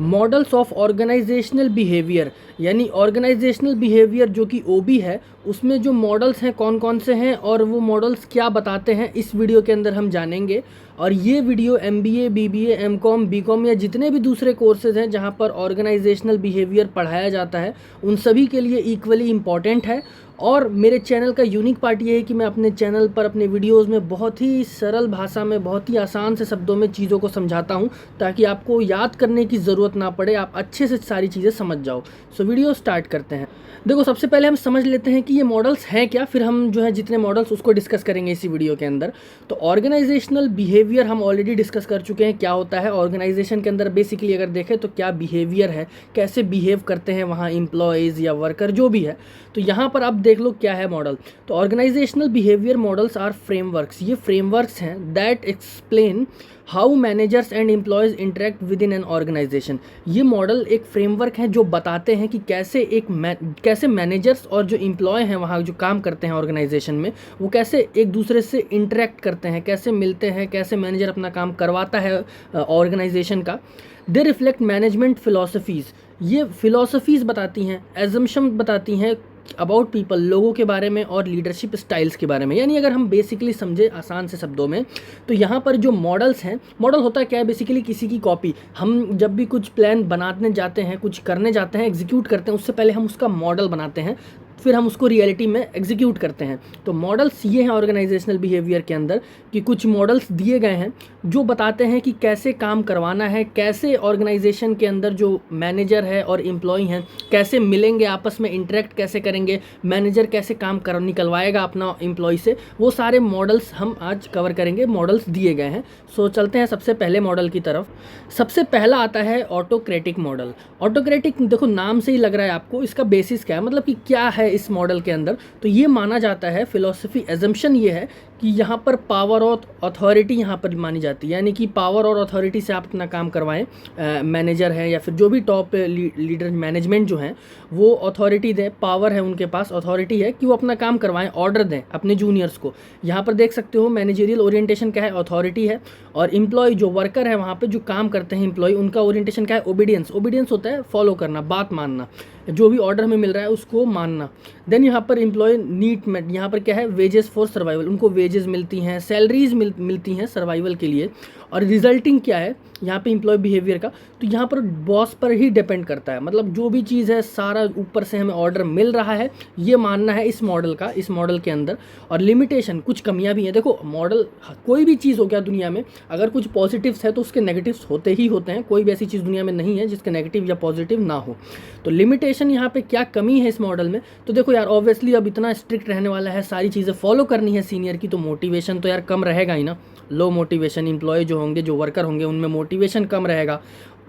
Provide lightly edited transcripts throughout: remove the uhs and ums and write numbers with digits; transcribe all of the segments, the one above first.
Models of organisational behaviour, यानी organisational behaviour जो कि ओबी है, उसमें जो मॉडल्स हैं कौन कौन से हैं और वो मॉडल्स क्या बताते हैं, इस वीडियो के अंदर हम जानेंगे। और ये video MBA, BBA, MCom, BCom या जितने भी दूसरे कोर्सेज हैं जहाँ पर ऑर्गेनाइजेशनल बिहेवियर पढ़ाया जाता है, उन सभी के लिए इक्वली इम्पॉर्टेंट है। और मेरे चैनल का यूनिक पार्ट ये है कि मैं अपने चैनल पर अपने वीडियोस में बहुत ही सरल भाषा में, बहुत ही आसान से शब्दों में चीज़ों को समझाता हूँ, ताकि आपको याद करने की ज़रूरत ना पड़े, आप अच्छे से सारी चीज़ें समझ जाओ। सो वीडियो स्टार्ट करते हैं। देखो, सबसे पहले हम समझ लेते हैं कि ये मॉडल्स हैं क्या, फिर हम जो है जितने मॉडल्स उसको डिस्कस करेंगे इसी वीडियो के अंदर। तो ऑर्गेनाइजेशनल बिहेवियर हम ऑलरेडी डिस्कस कर चुके हैं, क्या होता है ऑर्गेनाइजेशन के अंदर। बेसिकली अगर देखें तो क्या बिहेवियर है, कैसे बिहेव करते हैं वहाँ एम्प्लॉयज़ या वर्कर जो भी है। तो यहाँ पर आप देख लो क्या है मॉडल। तो organisational behaviour models are frameworks, ये फ्रेमवर्क्स हैं that explain how managers and employees interact with in an organisation. ये मॉडल एक फ्रेमवर्क है जो बताते हैं कि कैसे मैनेजर्स और जो एम्प्लॉय हैं वहाँ जो काम करते हैं ऑर्गेनाइजेशन में, वो कैसे एक दूसरे से इंटरेक्ट करते हैं, कैसे मिलते हैं, कैसे मैनेजर अपना काम करवाता है ऑर्गेनाइजेशन का। दे रिफ्लेक्ट मैनेजमेंट फ़िलासफ़ीज़, ये फ़िलासफ़ीज़ बताती हैं, एजम्पशन बताती हैं अबाउट पीपल, लोगों के बारे में और लीडरशिप स्टाइल्स के बारे में। यानी अगर हम बेसिकली समझे आसान से शब्दों में, तो यहाँ पर जो मॉडल्स हैं, मॉडल होता क्या है बेसिकली किसी की कॉपी। हम जब भी कुछ प्लान बनाने जाते हैं, कुछ करने जाते हैं, एग्जीक्यूट करते हैं, उससे पहले हम उसका मॉडल बनाते हैं, फिर हम उसको रियलिटी में एग्जीक्यूट करते हैं। तो मॉडल्स ये हैं ऑर्गेनाइजेशनल बिहेवियर के अंदर कि कुछ मॉडल्स दिए गए हैं जो बताते हैं कि कैसे काम करवाना है, कैसे ऑर्गेनाइजेशन के अंदर जो मैनेजर है और एम्प्लॉय हैं कैसे मिलेंगे, आपस में इंटरेक्ट कैसे करेंगे, मैनेजर कैसे काम कर निकलवाएगा अपना एम्प्लॉय से, वो सारे मॉडल्स हम आज कवर करेंगे। मॉडल्स दिए गए हैं। सो चलते हैं सबसे पहले मॉडल की तरफ। सबसे पहला आता है ऑटोक्रेटिक मॉडल। ऑटोक्रेटिक, देखो नाम से ही लग रहा है आपको इसका बेसिस क्या है, मतलब कि क्या है इस मॉडल के अंदर। तो ये माना जाता है, फिलॉसफी एजम्पशन ये है कि यहाँ पर पावर और अथॉरिटी यहाँ पर मानी जाती है, यानी कि पावर और अथॉरिटी से आप अपना काम करवाएं। मैनेजर है या फिर जो भी टॉप लीडर मैनेजमेंट जो हैं, वो अथॉरिटी दें, पावर है उनके पास, अथॉरिटी है कि वो अपना काम करवाएं, ऑर्डर दें अपने जूनियर्स को। यहाँ पर देख सकते हो मैनेजरियल ओरिएंटेशन क्या है, अथॉरिटी है। और एम्प्लॉय जो वर्कर है वहाँ पे जो काम करते हैं एम्प्लॉय, उनका ओरिएंटेशन क्या है, ओबीडियंस। ओबीडियंस होता है फॉलो करना, बात मानना, जो भी ऑर्डर हमें मिल रहा है उसको मानना। देन यहाँ पर एम्प्लॉय नीड मेट, यहाँ पर क्या है, वेजेस फॉर सर्वाइवल, उनको वेजेस मिलती हैं, सैलरीज मिलती हैं सर्वाइवल के लिए। और रिजल्टिंग क्या है यहाँ पे एम्प्लॉय बिहेवियर का, तो यहाँ पर बॉस पर ही डिपेंड करता है, मतलब जो भी चीज़ है सारा ऊपर से हमें ऑर्डर मिल रहा है, ये मानना है इस मॉडल का, इस मॉडल के अंदर। और लिमिटेशन, कुछ कमियां भी हैं। देखो मॉडल, कोई भी चीज़ हो क्या दुनिया में, अगर कुछ पॉजिटिव्स है तो उसके नेगेटिव्स होते ही होते हैं, कोई भी ऐसी चीज़ दुनिया में नहीं है जिसके नेगेटिव या पॉजिटिव ना हो। तो लिमिटेशन यहाँ पे क्या कमी है इस मॉडल में, तो देखो यार ऑब्वियसली अब इतना स्ट्रिक्ट रहने वाला है, सारी चीज़ें फॉलो करनी है सीनियर की, तो मोटिवेशन तो यार कम रहेगा ही ना। लो मोटिवेशन, एम्प्लॉय जो होंगे, जो वर्कर होंगे, उनमें मोटिवेशन कम रहेगा।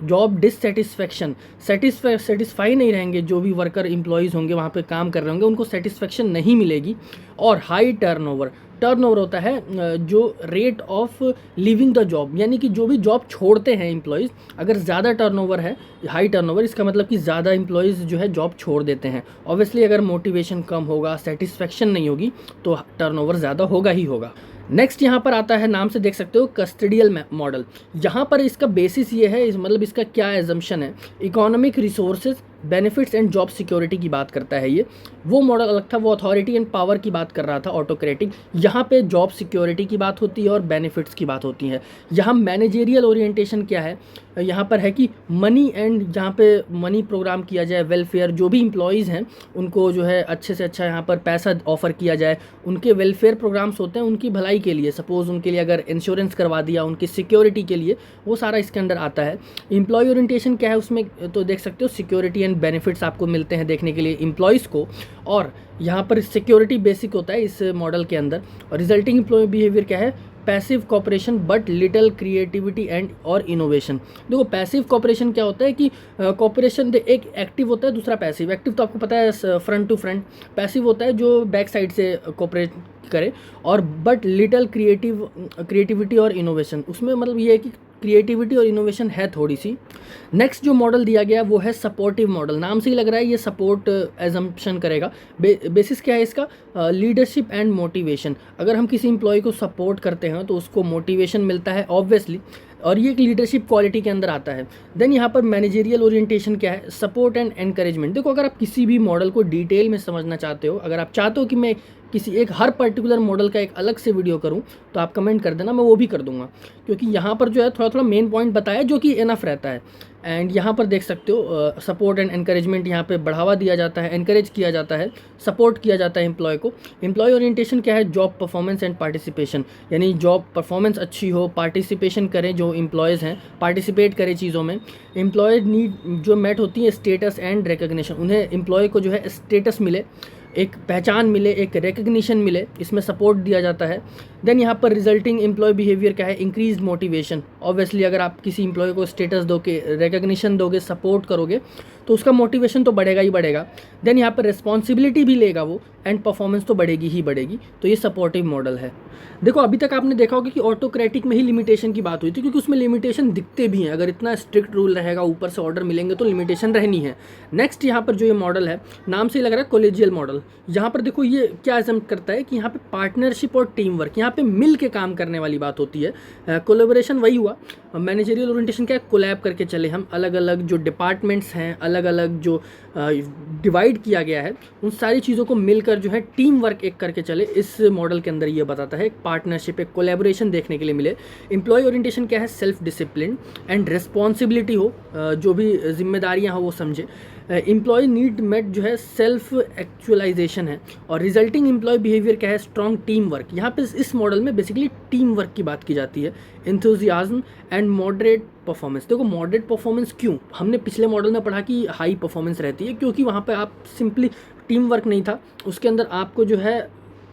जॉब डिससेटिस्फैक्शन, सेटिस्फाई नहीं रहेंगे, जो भी वर्कर एम्प्लॉयज़ होंगे वहाँ पे काम कर रहे होंगे उनको सेटिस्फेक्शन नहीं मिलेगी। और हाई टर्नओवर, टर्नओवर होता है जो rate of living the job, यानी कि जो भी जॉब छोड़ते हैं एम्प्लॉयज़, अगर ज़्यादा टर्नओवर है, हाई टर्नओवर, इसका मतलब कि ज़्यादा एम्प्लॉयज़ जो है जॉब छोड़ देते हैं। ऑब्वियसली अगर मोटिवेशन कम होगा, सेटिस्फेक्शन नहीं होगी, तो टर्नओवर ज़्यादा होगा ही होगा। नेक्स्ट यहाँ पर आता है, नाम से देख सकते हो, कस्टडियल मॉडल। यहाँ पर इसका बेसिस ये है, मतलब इसका क्या एजम्पशन है, economic resources, benefits and job security की बात करता है ये। वो मॉडल अलग था, वो अथॉरिटी एंड पावर की बात कर रहा था ऑटोक्रेटिक। यहाँ पे जॉब सिक्योरिटी की बात होती है और बेनिफिट्स की बात होती है। यहाँ मैनेजेरियल ओरिएंटेशन क्या है, यहाँ पर है कि मनी एंड, जहाँ पे मनी प्रोग्राम किया जाए, वेलफेयर, जो भी एम्प्लॉयज़ हैं उनको जो है अच्छे से अच्छा यहाँ पर पैसा ऑफर किया जाए, उनके वेलफेयर प्रोग्राम्स होते हैं उनकी भलाई के लिए, सपोज़ उनके लिए अगर इंश्योरेंस करवा दिया उनकी सिक्योरिटी के लिए, वो सारा इसके अंदर आता है। एम्प्लॉय ओरिएंटेशन क्या है उसमें, तो देख सकते हो सिक्योरिटी एंड बेनिफिट्स आपको मिलते हैं देखने के लिए एम्प्लॉयज़ को, और यहाँ पर सिक्योरिटी बेसिक होता है इस मॉडल के अंदर। और रिजल्टिंग एम्प्लॉय बिहेवियर क्या है, passive cooperation but little creativity and और इनोवेशन। देखो पैसिव कॉपरेशन क्या होता है कि कॉपरेशन, एक एक्टिव होता है, दूसरा पैसिव। एक्टिव तो आपको पता है फ्रंट टू फ्रंट, पैसिव होता है जो बैक साइड से कॉपरेट करे। और बट लिटल क्रिएटिविटी और इनोवेशन, उसमें मतलब ये है कि क्रिएटिविटी और इनोवेशन है थोड़ी सी। नेक्स्ट जो मॉडल दिया गया वो है सपोर्टिव मॉडल। नाम से ही लग रहा है ये सपोर्ट एजम्पशन करेगा। बेसिस क्या है इसका, लीडरशिप एंड मोटिवेशन। अगर हम किसी एम्प्लॉय को सपोर्ट करते हैं तो उसको मोटिवेशन मिलता है ऑब्वियसली। और ये एक लीडरशिप क्वालिटी के अंदर आता है। देन यहाँ पर मैनेजरियल ओरिएंटेशन क्या है, सपोर्ट एंड एनकरेजमेंट। देखो अगर आप किसी भी मॉडल को डिटेल में समझना चाहते हो, अगर आप चाहते हो कि मैं किसी एक हर पर्टिकुलर मॉडल का एक अलग से वीडियो करूं, तो आप कमेंट कर देना, मैं वो भी कर दूंगा, क्योंकि यहाँ पर जो है थोड़ा थोड़ा मेन पॉइंट बताया जो कि इनफ रहता है। एंड यहाँ पर देख सकते हो सपोर्ट एंड एनकरेजमेंट, यहाँ पे बढ़ावा दिया जाता है, एनकरेज किया जाता है, सपोर्ट किया जाता है एम्प्लॉय को। एम्प्लॉय ओरिएंटेशन क्या है, जॉब परफॉर्मेंस एंड पार्टिसिपेशन, यानी जॉब परफॉर्मेंस अच्छी हो, पार्टिसिपेशन करें, जो एम्प्लॉयज़ हैं पार्टिसिपेट करें चीज़ों में। एम्प्लॉय नीड जो मेट होती है, स्टेटस एंड रिकग्निशन, उन्हें एम्प्लॉय को जो है स्टेटस मिले, एक पहचान मिले, एक रिकग्निशन मिले, इसमें सपोर्ट दिया जाता है। देन यहाँ पर रिजल्टिंग एम्प्लॉय बिहेवियर क्या है, इंक्रीज मोटिवेशन। ऑब्वियसली अगर आप किसी एम्प्लॉय को स्टेटस दोगे, रिकग्निशन दोगे, सपोर्ट करोगे, तो उसका मोटिवेशन तो बढ़ेगा ही बढ़ेगा। देन यहाँ पर रिस्पॉन्सिबिलिटी भी लेगा वो, एंड परफॉर्मेंस तो बढ़ेगी ही बढ़ेगी। तो ये सपोर्टिव मॉडल है। देखो अभी तक आपने देखा होगा कि ऑटोक्रेटिक में ही लिमिटेशन की बात हुई थी, क्योंकि उसमें लिमिटेशन दिखते भी हैं। अगर इतना स्ट्रिक्ट रूल रहेगा, ऊपर से ऑर्डर मिलेंगे, तो लिमिटेशन रहनी है। नेक्स्ट यहाँ पर जो ये मॉडल है, नाम से ही लग रहा है कोलेजियल मॉडल। यहाँ पर देखो ये क्या एजम करता है कि यहाँ पे पार्टनरशिप और टीम वर्क, यहाँ पे मिल के काम करने वाली बात होती है। कोलेबोरेशन वही हुआ। मैनेजरियल ओरिएंटेशन क्या है, कोलैब करके चले हम, अलग अलग जो डिपार्टमेंट्स हैं, अलग अलग जो डिवाइड किया गया है, उन सारी चीज़ों को मिलकर जो है टीम वर्क एक करके चले। इस मॉडल के अंदर ये बताता है, एक पार्टनरशिप, एक कोलैबोरेशन देखने के लिए मिले। एम्प्लॉय ओरिएंटेशन क्या है, सेल्फ डिसिप्लिन एंड रिस्पॉन्सिबिलिटी हो, जो भी जिम्मेदारियाँ हो वो समझे। एम्प्लॉय नीड मेट जो है सेल्फ एक्चुअलाइजेशन है। और रिजल्टिंग एम्प्लॉय बिहेवियर क्या है, स्ट्रॉन्ग टीम वर्क। यहाँ पे इस मॉडल में बेसिकली टीम वर्क की बात की जाती है। Enthusiasm and moderate performance. देखो मॉडरेट परफॉर्मेंस क्यों, हमने पिछले मॉडल में पढ़ा कि हाई परफॉर्मेंस रहती है, क्योंकि वहाँ पे आप सिंपली टीम वर्क नहीं था, उसके अंदर आपको जो है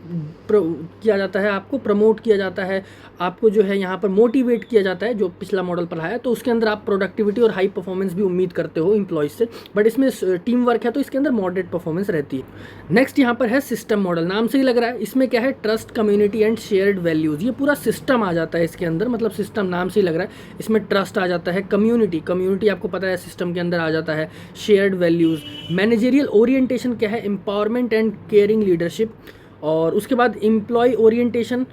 किया जाता है, आपको प्रमोट किया जाता है, आपको जो है यहाँ पर मोटिवेट किया जाता है, जो पिछला मॉडल पढ़ा है। तो उसके अंदर आप प्रोडक्टिविटी और हाई परफॉर्मेंस भी उम्मीद करते हो एम्प्लॉयज से, बट इसमें टीम वर्क है तो इसके अंदर मॉडरेट परफॉर्मेंस रहती है। नेक्स्ट यहाँ पर है सिस्टम मॉडल, नाम से ही लग रहा है। इसमें क्या है, trust, community and shared values. ये पूरा सिस्टम आ जाता है इसके अंदर, मतलब सिस्टम नाम से ही लग रहा है। इसमें ट्रस्ट आ जाता है, कम्युनिटी आपको पता है सिस्टम के अंदर आ जाता है, शेयर्ड वैल्यूज़। मैनेजरियल ओरिएंटेशन क्या है, एम्पावरमेंट एंड केयरिंग लीडरशिप। और उसके बाद employee orientation,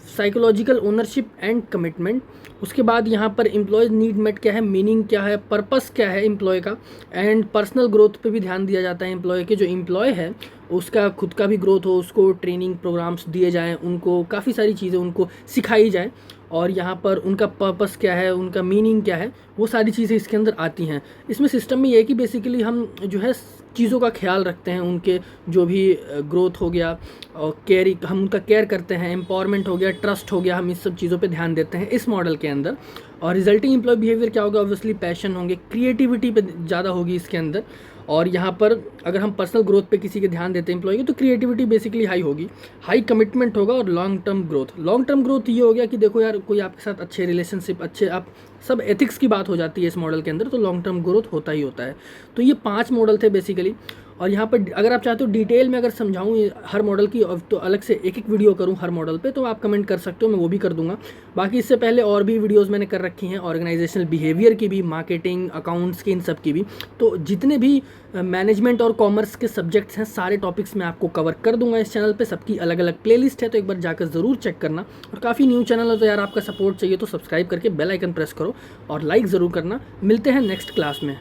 psychological ownership and commitment. उसके बाद यहाँ पर एम्प्लॉयज नीड मेट क्या है, मीनिंग क्या है, पर्पस क्या है एम्प्लॉय का, एंड पर्सनल ग्रोथ पे भी ध्यान दिया जाता है एम्प्लॉय के। जो एम्प्लॉय है उसका खुद का भी ग्रोथ हो, उसको ट्रेनिंग प्रोग्राम्स दिए जाएँ, उनको काफ़ी सारी चीज़ें उनको सिखाई जाएँ। और यहाँ पर उनका पर्पस क्या है, उनका मीनिंग क्या है, वो सारी चीज़ें इसके अंदर आती हैं। इसमें सिस्टम में ये है कि बेसिकली हम जो है चीज़ों का ख्याल रखते हैं, उनके जो भी ग्रोथ हो गया और केयर, हम उनका केयर करते हैं, एम्पावरमेंट हो गया, ट्रस्ट हो गया, हम इस सब चीज़ों पे ध्यान देते हैं इस मॉडल के अंदर। और रिजल्टिंग एम्प्लॉय बिहेवियर क्या होगा, ऑब्वियसली पैशन होंगे, क्रिएटिविटी पे ज़्यादा होगी इसके अंदर। और यहाँ पर अगर हम पर्सनल ग्रोथ पे किसी के ध्यान देते हैं एम्प्लॉय की, तो क्रिएटिविटी बेसिकली हाई होगी, हाई कमिटमेंट होगा। और long term growth, long term growth ये हो गया कि देखो यार कोई आपके साथ अच्छे रिलेशनशिप, अच्छे आप सब एथिक्स की बात हो जाती है इस मॉडल के अंदर, तो लॉन्ग टर्म ग्रोथ होता ही होता है। तो ये 5 मॉडल थे बेसिकली। और यहाँ पर अगर आप चाहते हो डिटेल में अगर समझाऊँ हर मॉडल की, तो अलग से एक वीडियो करूँ हर मॉडल पे, तो आप कमेंट कर सकते हो, मैं वो भी कर दूंगा। बाकी इससे पहले और भी वीडियोस मैंने कर रखी हैं, ऑर्गेनाइजेशनल बिहेवियर की भी, मार्केटिंग, अकाउंट्स की, इन सब की भी। तो जितने भी मैनेजमेंट और कॉमर्स के सब्जेक्ट्स हैं, सारे टॉपिक्स मैं आपको कवर कर दूंगा इस चैनल पे। सबकी अलग अलग प्लेलिस्ट है, तो एक बार जाकर ज़रूर चेक करना। और काफ़ी न्यू चैनल है, तो यार आपका सपोर्ट चाहिए, तो सब्सक्राइब करके बेल आइकन प्रेस करो और लाइक ज़रूर करना। मिलते हैं नेक्स्ट क्लास में।